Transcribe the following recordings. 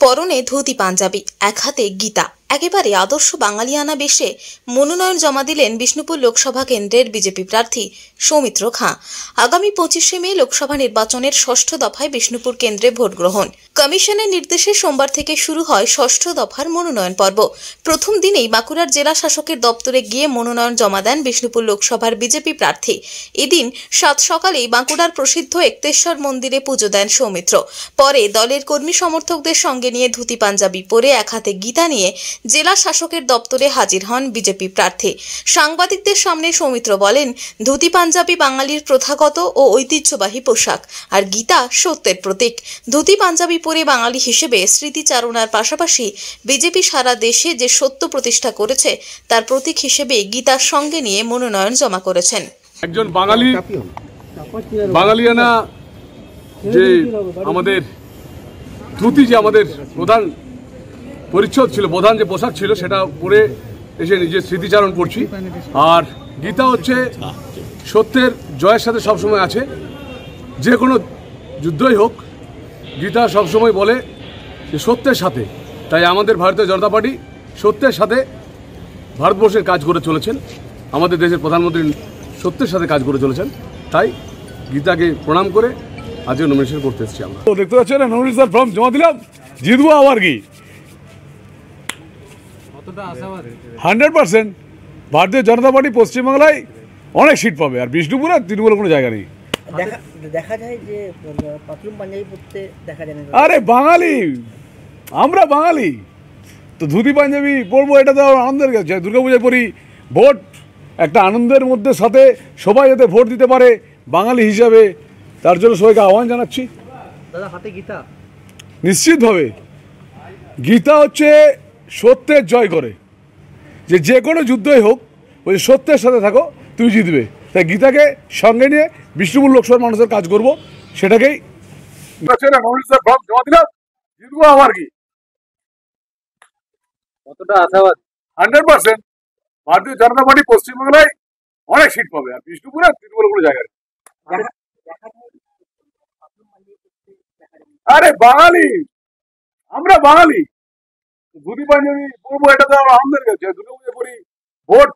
পরনে ধুতি পাঞ্জাবি, এক হাতে গীতা, একেবারে আদর্শ বাঙালিয়ানা বেশে মনোনয়ন জমা দিলেন বিষ্ণুপুর লোকসভা কেন্দ্রের বিজেপি প্রার্থী সৌমিত্র খাঁ। আগামী 25শে মে লোকসভা নির্বাচনের ষষ্ঠ দফায় বিষ্ণুপুর কেন্দ্রে ভোট গ্রহণ। কমিশনের নির্দেশে সোমবার থেকে শুরু হয় ষষ্ঠ দফার মনোনয়ন পর্ব। প্রথম দিনেই বাঁকুড়ার জেলা শাসকের দপ্তরে গিয়ে মনোনয়ন জমা দেন বিষ্ণুপুর লোকসভার বিজেপি প্রার্থী। এদিন সাত সকালেই বাঁকুড়ার প্রসিদ্ধ একতেশ্বর মন্দিরে পুজো দেন সৌমিত্র। পরে দলের কর্মী সমর্থকদের সঙ্গে নিয়ে ধুতি পাঞ্জাবি পরে এক হাতে গীতা নিয়ে জেলা শাসকের দপ্তরে হাজির হন বিজেপি প্রার্থী। সাংবাদিকদের সামনে সৌমিত্র বলেন, ধুতি পাঞ্জাবি বাঙালির প্রথাগত ও ঐতিহ্যবাহী পোশাক, আর গীতা সত্যের প্রতীক। ধুতি পাঞ্জাবি পরে বাঙালি হিসেবে স্মৃতিচারণার পাশাপাশি বিজেপি সারা দেশে যে সত্য প্রতিষ্ঠা করেছে তার প্রতীক হিসেবে গীতার সঙ্গে নিয়ে মনোনয়ন জমা করেছেন। একজন বাঙালিয়ানা যে আমাদের ধুতি, যে আমাদের প্রধান পরিচ্ছদ ছিল, প্রধান যে পোশাক ছিল, সেটা পরে এসে নিজের স্মৃতিচারণ করছি। আর গীতা হচ্ছে সত্যের জয়ের সাথে সবসময় আছে, যে কোনো যুদ্ধই হোক গীতা সবসময় বলে যে সত্যের সাথে। তাই আমাদের ভারতীয় জনতা পার্টি সত্যের সাথে ভারতবর্ষের কাজ করে চলেছেন, আমাদের দেশের প্রধানমন্ত্রী সত্যের সাথে কাজ করে চলেছেন। তাই গীতাকে প্রণাম করে আজকে নমিনেশন করতে এসেছি। আমরা দেখতে পাচ্ছেন নমিনেশন ফর্ম জমা দিলাম, জিতবো আবার কি 100%। ভারতীয় জনতা পার্টি পশ্চিমবাংলায় অনেক সিট পাবে, আর বিষ্ণুপুরে তৃণমূলের কোনো জায়গা নেই। দেখা যায় যে পাতলুন পাঞ্জাবি পরতে দেখা যায় না। আরে বাঙালি, আমরা বাঙালি তো ধুতি পাঞ্জাবি পরবো, এটা তো আনন্দের কাছে। দুর্গাপূজায় পরি, ভোট একটা আনন্দের মধ্যে সাথে সবাই যাতে ভোট দিতে পারে বাঙালি হিসাবে, তার জন্য সবাইকে আহ্বান জানাচ্ছি। দাদা হাতে গীতা, নিশ্চিতভাবে গীতা হচ্ছে সত্যের জয় করে, যে কোনো যুদ্ধই হোক ওই সত্যের সাথে থাকো, তুমি জিতবে। তাই গীতাকে সঙ্গে নিয়ে বিষ্ণুপুর লোকসভার মানুষের কাজ করবো, সেটাকেই জিতবো আবার কি। কতটা আশাবাদ? 100%। ভারতীয় জনতা পার্টি পশ্চিমবাংলায় অনেক সিট পাবে, আর বিষ্ণুপুরে তৃণমূলের কোনো জায়গায়। আরে বাঙালি, আমরা বাঙালি, ধুতি পাঞ্জাবি পরবো, এটা তো আনন্দের কাছে। দুর্গাপূজা করি, ভোট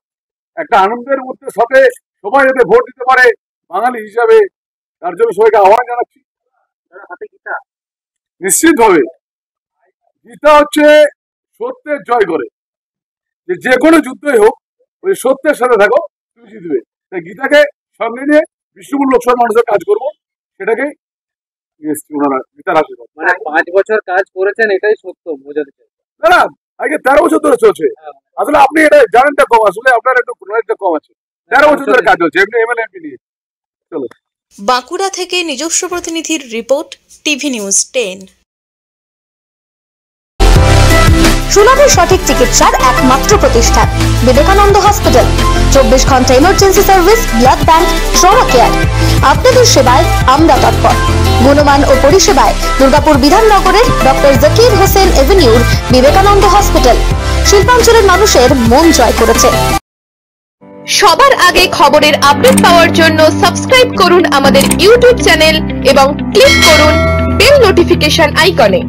একটা আনন্দের মধ্যে সাথে সবাই যাতে ভোট দিতে পারে বাঙালি হিসাবে, তার জন্য সবাইকে আহ্বান জানাচ্ছি। হাতে গীতা, নিশ্চিতভাবে গীতা হচ্ছে সত্যের জয় করে, যে কোনো যুদ্ধই হোক ওই সত্যের সাথে থাকো, তুমি জিতবে। তাই গীতাকে সঙ্গে নিয়ে বিষ্ণুপুর লোকসভার মানুষের কাজ করবো, সেটাকেই ওনারা গীতার আশীর্বাদ। মানে 5 বছর কাজ করেছেন, এটাই সত্য বোঝাতে চাই। না, আগে 13 বছর ধরে চলছে। আসলে আপনি এটা জানেনটা কম, আসলে আপনার একটু নলেজটা কম আছে। 13 বছর ধরে কাজ হচ্ছে এমনি এমএলএ এমপি নিয়ে। চলো। বাঁকুড়া থেকে নিজস্ব প্রতিনিধির রিপোর্ট, টিভি নিউজ 10। সুলভের সঠিক চিকিৎসার একমাত্র প্রতিষ্ঠান বিবেকানন্দ হসপিটাল। 24 ঘন্টা emergency service, blood bank, trauma care. আপনাদের সেবায় আমরা তৎপর। গুণমান ও পরিষেবায় দুর্গাপুর বিধাননগরের ডক্টর জাকির হোসেন এভিনিউর বিবেকানন্দ হসপিটাল শিল্পাঞ্চলের মানুষের মন জয় করেছে। সবার আগে খবরের আপডেট পাওয়ার জন্য সাবস্ক্রাইব করুন আমাদের ইউটিউব চ্যানেল এবং ক্লিক করুন বেল নোটিফিকেশন আইকনে।